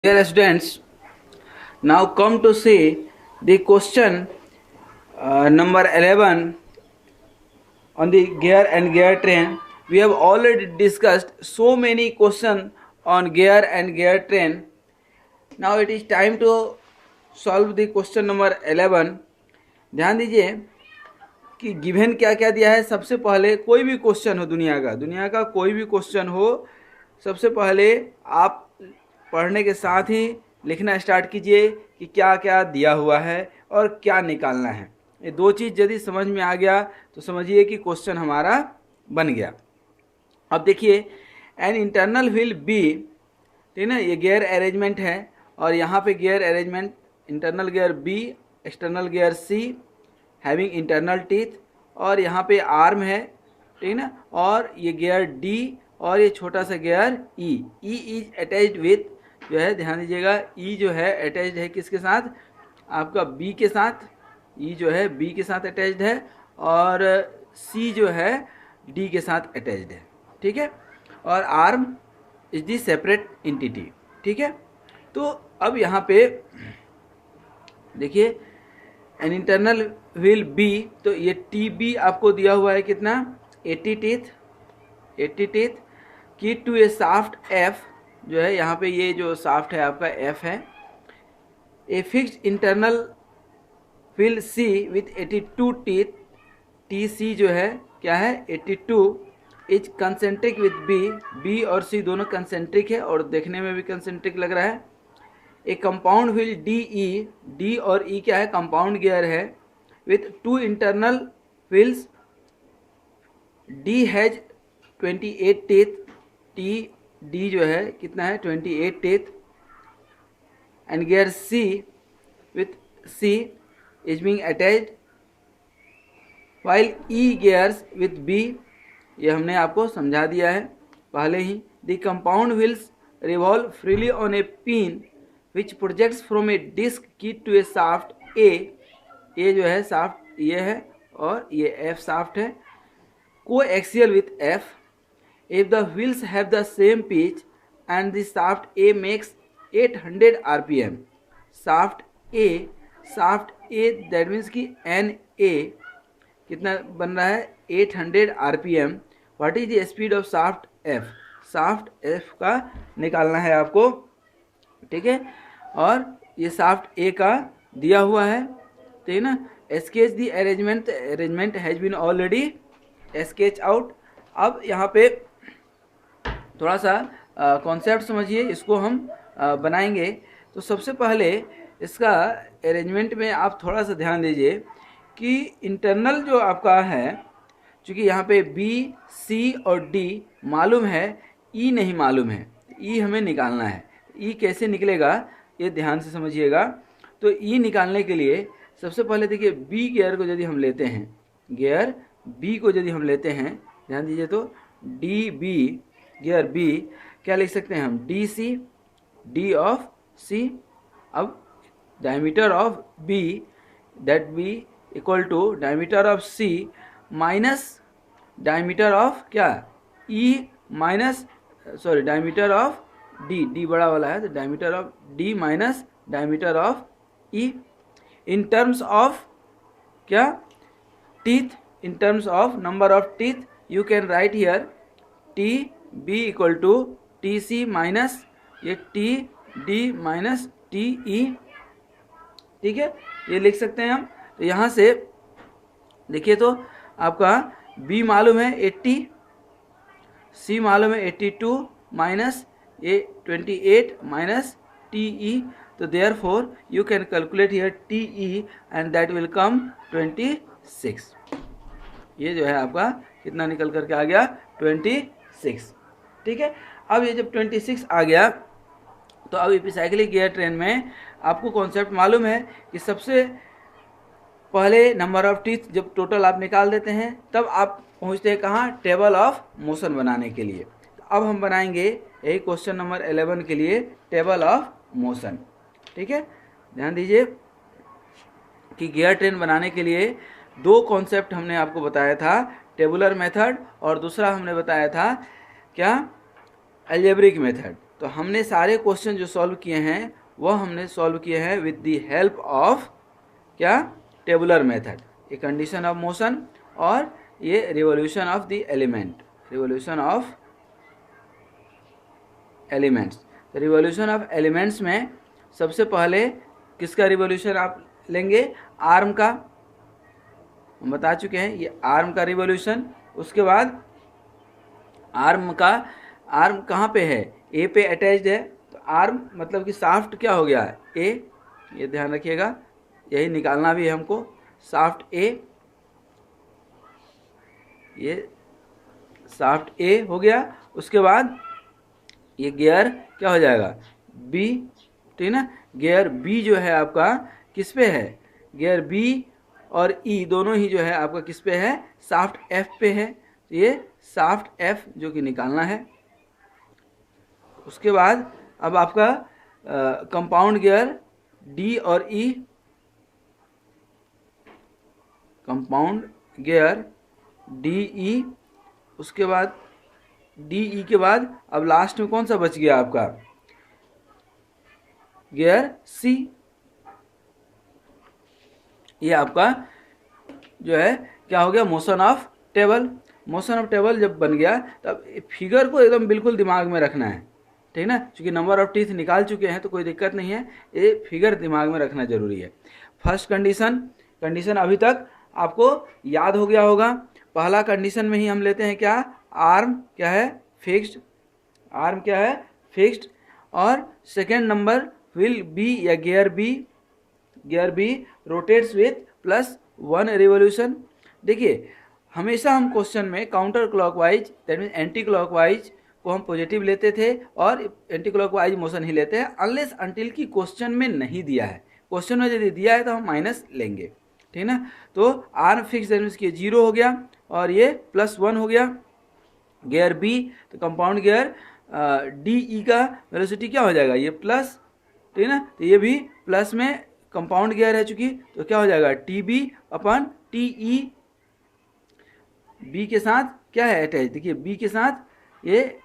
Dear students, now come to see the question number 11 on the gear and gear train. We have already discussed so many questions on gear and gear train. Now it is time to solve the question number 11. ध्यान दीजिए कि given क्या क्या दिया है। सबसे पहले कोई भी क्वेश्चन हो, दुनिया का कोई भी क्वेश्चन हो, सबसे पहले आप पढ़ने के साथ ही लिखना स्टार्ट कीजिए कि क्या क्या दिया हुआ है और क्या निकालना है। ये दो चीज़ यदि समझ में आ गया तो समझिए कि क्वेश्चन हमारा बन गया। अब देखिए, एन इंटरनल व्हील बी, ठीक ना, ये गियर अरेंजमेंट है और यहाँ पे gear arrangement internal gear B, external gear C having internal teeth, और यहाँ पे आर्म है, ठीक ना, और ये गियर डी और ये छोटा सा gear E is attached with, जो है ध्यान दीजिएगा, ई जो है अटैच्ड है किसके साथ, आपका बी के साथ। ई जो है बी के साथ अटैच्ड है और सी जो है डी के साथ अटैच्ड है, ठीक है, और arm is the separate entity, ठीक है। तो अब यहाँ पे देखिए, एन इंटरनल व्हील बी, तो ये टी बी आपको दिया हुआ है कितना, 80 टीथ की टू ए साफ्ट एफ, जो है यहाँ पे ये जो साफ्ट है आपका एफ है। A fixed internal wheel C with 82 teeth, T C जो है क्या है 82, is concentric with B, B और सी दोनों कंसेंट्रिक है और देखने में भी कंसेंट्रिक लग रहा है। A compound wheel D E, D और ई क्या है, कंपाउंड गियर है, with 2 internal wheels, D has 28 teeth, T D जो है कितना है 28 teeth, and gear C with C is being attached, while E gears with B, ये हमने आपको समझा दिया है पहले ही। The compound wheels revolve freely on a pin which projects from a disc keyed to A soft ए, ए जो है साफ्ट ये है और ये एफ साफ्ट है, coaxial with F. If the wheels have the same pitch and the shaft A makes 800 RPM, shaft A that means कि NA कितना बन रहा है 800 RPM. What is the speed of shaft F? shaft F का निकालना है आपको, ठीक है, और ये shaft A का दिया हुआ है, ठीक है ना। Sketch the arrangement has been already sketch out. अब यहाँ पे थोड़ा सा कॉन्सेप्ट समझिए, इसको हम बनाएंगे। तो सबसे पहले इसका अरेंजमेंट में आप थोड़ा सा ध्यान दीजिए कि इंटरनल जो आपका है, चूँकि यहाँ पे बी सी और डी मालूम है, ई नहीं मालूम है, ई हमें निकालना है। ई कैसे निकलेगा ये ध्यान से समझिएगा। तो ई निकालने के लिए सबसे पहले देखिए, बी गियर को यदि हम लेते हैं, गियर बी को यदि हम लेते हैं, ध्यान दीजिए, तो डी बी गियर बी क्या लिख सकते हैं हम, D C, D of C. अब diameter of B that B equal to diameter of C minus diameter of क्या, E minus sorry diameter of D, D बड़ा वाला है तो diameter of D minus diameter of E, in terms of क्या, teeth, in terms of number of teeth you can write here T B equal to T C minus ये T D minus T ई, ठीक है, ये लिख सकते हैं हम। तो यहाँ से देखिए, तो आपका बी मालूम है 80, सी मालूम है 82 माइनस ये 28 माइनस टी ई, तो therefore you can calculate here T E and that will come 26। ये जो है आपका कितना निकल करके आ गया 26, ठीक है। अब ये जब 26 आ गया तो अब एपिसाइक्लिक गियर ट्रेन में आपको कॉन्सेप्ट मालूम है कि सबसे पहले नंबर ऑफ टीथ जब टोटल आप निकाल देते हैं तब आप पहुंचते हैं कहाँ, टेबल ऑफ मोशन बनाने के लिए। तो अब हम बनाएंगे यही क्वेश्चन नंबर 11 के लिए टेबल ऑफ मोशन, ठीक है। ध्यान दीजिए कि गियर ट्रेन बनाने के लिए दो कॉन्सेप्ट हमने आपको बताया था, टेबुलर मेथड और दूसरा हमने बताया था क्या, अलजेब्रिक मेथड। तो हमने सारे क्वेश्चन जो सॉल्व किए हैं वह हमने सॉल्व किए हैं विद द हेल्प ऑफ क्या, टेबुलर मेथड, ये कंडीशन ऑफ मोशन और ये revolution of the element, revolution of elements. तो रिवोल्यूशन ऑफ एलिमेंट्स में सबसे पहले किसका रिवोल्यूशन आप लेंगे, आर्म का, हम बता चुके हैं ये आर्म का रिवोल्यूशन। उसके बाद आर्म कहाँ पे है, ए पे अटैच्ड है, तो आर्म मतलब कि शाफ्ट क्या हो गया ए, ये ध्यान रखिएगा, यही निकालना भी है हमको, शाफ्ट ए, ये शाफ्ट ए हो गया। उसके बाद ये गियर क्या हो जाएगा बी, ठीक ना, गियर बी जो है आपका किस पे है, गियर बी और ई दोनों ही जो है आपका किस पे है, शाफ्ट एफ पे है, तो ये शाफ्ट एफ जो कि निकालना है। उसके बाद अब आपका कंपाउंड गियर डी और ई, कंपाउंड गियर डी ई, उसके बाद डी ई के बाद अब लास्ट में कौन सा बच गया आपका, गियर सी, ये आपका जो है क्या हो गया, motion of table. Motion of table जब बन गया तब फिगर को एकदम बिल्कुल दिमाग में रखना है, ठीक ना, क्योंकि नंबर ऑफ टीथ निकाल चुके हैं तो कोई दिक्कत नहीं है, ये फिगर दिमाग में रखना जरूरी है। फर्स्ट कंडीशन अभी तक आपको याद हो गया होगा। पहला कंडीशन में ही हम लेते हैं क्या, आर्म क्या है फिक्स्ड, आर्म क्या है फिक्स्ड, और सेकेंड नंबर व्हील बी या gear B rotates with +1 revolution. देखिए हमेशा हम क्वेश्चन में counter clockwise that mean anti clockwise को हम पॉजिटिव लेते थे और एंटी क्लॉकवाइज मोशन ही लेते हैं, अनलेस अनटिल की क्वेश्चन में नहीं दिया है। क्वेश्चन में यदि दिया है तो हम माइनस लेंगे, ठीक ना। तो आर्म फिक्स दैट मीन्स कि 0 हो गया और ये +1 हो गया। गियर बी तो कंपाउंड गियर डी ई का वेलोसिटी क्या हो जाएगा, ये प्लस, ठीक ना, तो ये भी प्लस में कंपाउंड गियर है चूंकि, तो क्या हो जाएगा टी बी अपन टी ई, बी के साथ क्या है अटैच, देखिए बी के साथ ये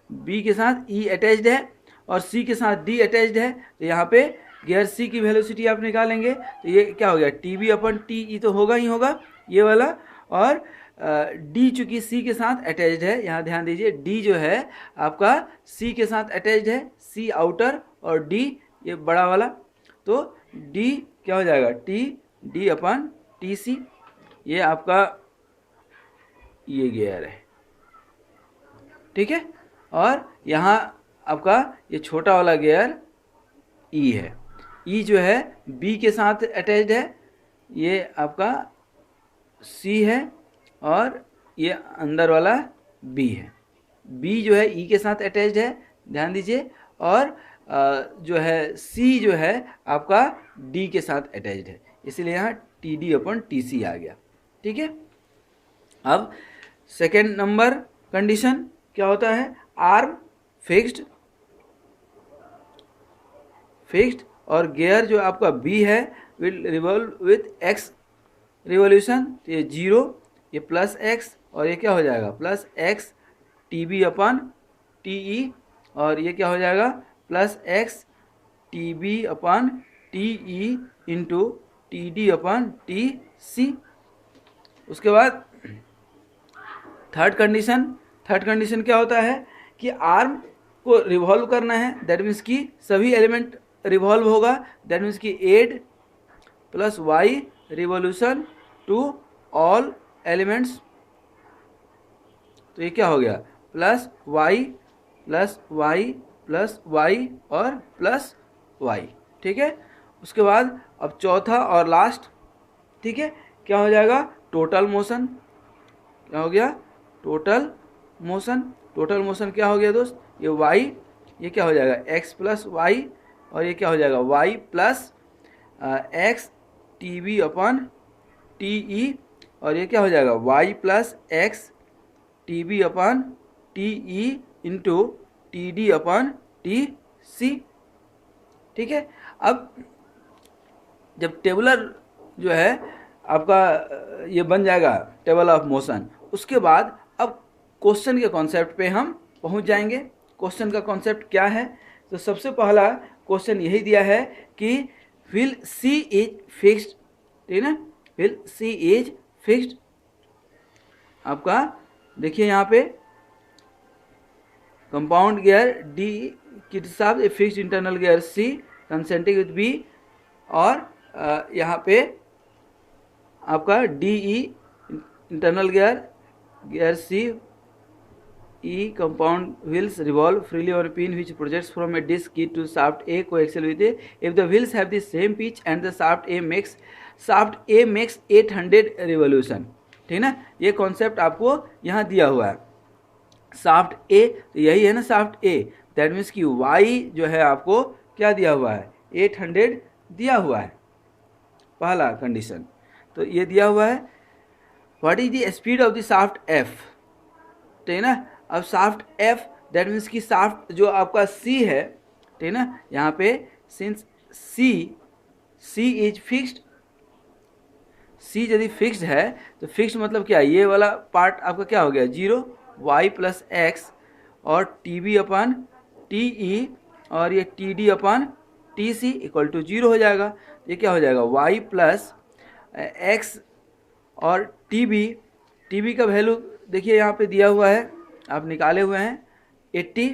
बी के साथ ई अटैच्ड है और सी के साथ डी अटैच्ड है, तो यहाँ पे गियर सी की वेलोसिटी आप निकालेंगे तो ये क्या हो गया T B upon T E तो होगा ही होगा ये वाला, और डी चूंकि सी के साथ अटैच्ड है, यहाँ ध्यान दीजिए डी जो है आपका सी के साथ अटैच्ड है, सी आउटर और डी ये बड़ा वाला, तो डी क्या हो जाएगा टी डी अपन टी सी, ये आपका ये गियर है, ठीक है। और यहाँ आपका ये छोटा वाला गियर ई है, ई जो है बी के साथ अटैच्ड है, ये आपका सी है और ये अंदर वाला बी है, बी जो है ई के साथ अटैच्ड है, ध्यान दीजिए, और जो है सी जो है आपका डी के साथ अटैच्ड है, इसलिए यहाँ टी डी अपन टी सी आ गया, ठीक है। अब सेकेंड नंबर कंडीशन क्या होता है, आर्म फिक्स्ड और गियर जो आपका बी है will revolve with x revolution, तो ये 0, ये +x और ये क्या हो जाएगा +x T B upon T E, और ये क्या हो जाएगा +x T B upon T E into T D upon T C. उसके बाद थर्ड कंडीशन क्या होता है कि आर्म को रिवॉल्व करना है, दैट मीन्स कि सभी एलिमेंट रिवॉल्व होगा, दैट मीन्स कि 8 + y revolution to all elements, तो ये क्या हो गया +y और +y, ठीक है। उसके बाद अब चौथा और लास्ट, ठीक है, क्या हो जाएगा टोटल मोशन, क्या हो गया टोटल मोशन क्या हो गया दोस्त, ये y, ये क्या हो जाएगा x + y और ये क्या हो जाएगा y + x T B upon T E, और ये क्या हो जाएगा y + x T B upon T E into T D upon T C, ठीक है। अब जब टेबुलर जो है आपका ये बन जाएगा टेबल ऑफ मोशन, उसके बाद अब क्वेश्चन के कॉन्सेप्ट पे हम पहुंच जाएंगे। क्वेश्चन का कॉन्सेप्ट क्या है। तो सबसे पहला क्वेश्चन यही दिया है कि व्हील सी इज फिक्स्ड, ठीक है ना, व्हील सी इज फिक्स्ड। आपका देखिए यहाँ पे कंपाउंड गियर डी के साथ a fixed internal gear C concentric with B, और यहाँ पे आपका D E internal gear C E compound wheels revolve freely on pin which projects from a disc key to shaft A coaxial with A if the wheels have the same pitch and the shaft A makes 800 revolution, ठीक ना। ये concept आपको यहाँ दिया हुआ है। Shaft ए यही है ना, शाफ्ट ए, दैट मीन्स कि वाई जो है आपको क्या दिया हुआ है, 800 दिया हुआ है, पहला कंडीशन। तो ये दिया हुआ है। What is the speed of the shaft F, ठीक है ना। अब शाफ्ट एफ दैट मीन्स कि शाफ्ट जो आपका सी है, ठीक है ना, यहाँ पे सिंस सी इज फिक्स्ड, सी यदि फिक्स्ड है तो फिक्स्ड मतलब क्या, ये वाला पार्ट आपका क्या हो गया 0, वाई प्लस एक्स, और T B upon T E, और ये T D upon T C equal to 0 हो जाएगा। ये क्या हो जाएगा वाई प्लस एक्स और टी बी का वैल्यू देखिए यहाँ पे दिया हुआ है, आप निकाले हुए हैं 80,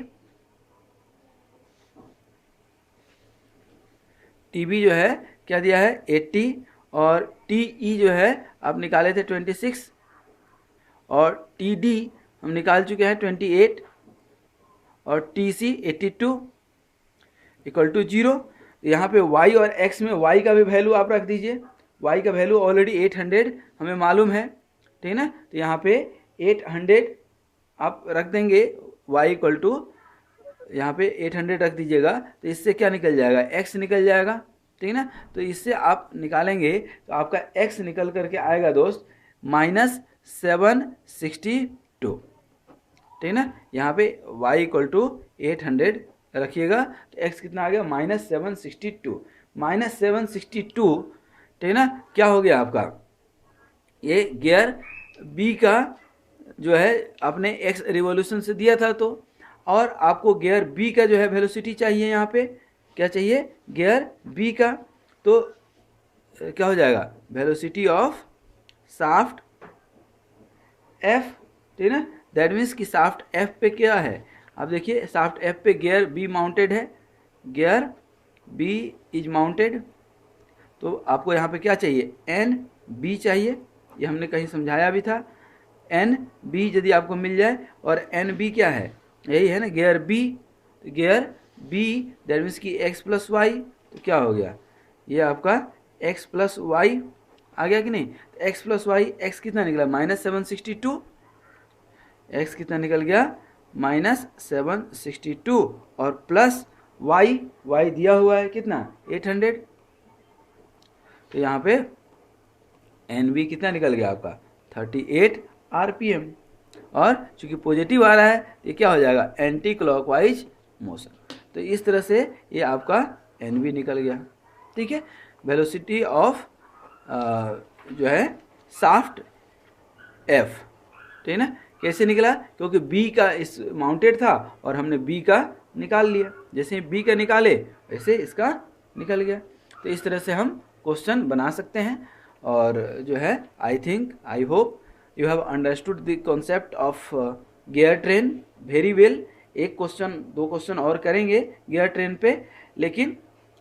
टी बी जो है क्या दिया है 80, और टी ई जो है आप निकाले थे 26, और टी डी हम निकाल चुके हैं 28, और टी सी 82 इक्वल टू 0। यहाँ पे y और x में y का भी वैल्यू आप रख दीजिए, y का वैल्यू ऑलरेडी 800 हमें मालूम है, ठीक है ना। तो यहाँ पे 800 आप रख देंगे, y इक्वल टू यहाँ पे 800 रख दीजिएगा, तो इससे क्या निकल जाएगा x निकल जाएगा, ठीक है ना। तो इससे आप निकालेंगे तो आपका x निकल करके आएगा दोस्त -762, ठीक है ना। यहाँ पे y इक्वल टू 800 रखिएगा, तो x कितना आ गया -762, ठीक है ना। क्या हो गया आपका, ये गियर बी का जो है आपने x रिवॉल्यूशन से दिया था, तो और आपको गियर बी का जो है वेलोसिटी चाहिए, यहाँ पे क्या चाहिए गियर बी का, तो क्या हो जाएगा वेलोसिटी ऑफ शाफ्ट एफ, ठीक है ना। दैट मीन्स कि शाफ्ट एफ पे क्या है, आप देखिए शाफ्ट एफ पे गियर बी माउंटेड है, गियर बी इज माउंटेड, तो आपको यहाँ पे क्या चाहिए एन बी चाहिए, ये हमने कहीं समझाया भी था। एन बी यदि आपको मिल जाए, और एन बी क्या है, यही है ना gear B, gear B that means कि एक्स प्लस वाई, तो क्या हो गया ये आपका एक्स प्लस वाई आ गया कि नहीं। तो एक्स प्लस वाई, एक्स कितना निकला -762, एक्स कितना निकल गया -762, और प्लस वाई, वाई दिया हुआ है कितना 800, तो यहाँ पे एन बी कितना निकल गया आपका 38 आरपीएम, और चूंकि पॉजिटिव आ रहा है ये क्या हो जाएगा एंटी क्लॉकवाइज मोशन। तो इस तरह से ये आपका एन बी निकल गया, ठीक है। वेलोसिटी ऑफ जो है शाफ्ट एफ, ठीक है ना। कैसे निकला, क्योंकि बी का इस माउंटेड था और हमने बी का निकाल लिया, जैसे बी का निकाले वैसे इसका निकल गया। तो इस तरह से हम क्वेश्चन बना सकते हैं, और जो है I hope you have understood the concept of gear train very well. एक क्वेश्चन 2 क्वेश्चन और करेंगे गियर ट्रेन पे, लेकिन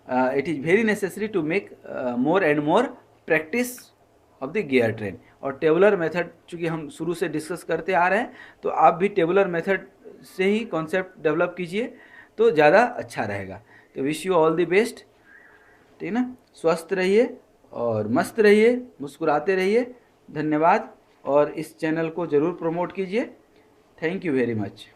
it is very necessary to make more and more practice of the gear train. और टेबुलर मेथड चूँकि हम शुरू से डिस्कस करते आ रहे हैं, तो आप भी टेबुलर मेथड से ही कॉन्सेप्ट डेवलप कीजिए तो ज़्यादा अच्छा रहेगा। तो wish you all the best, ठीक है ना। स्वस्थ रहिए और मस्त रहिए, मुस्कुराते रहिए। धन्यवाद, और इस चैनल को ज़रूर प्रमोट कीजिए। Thank you very much.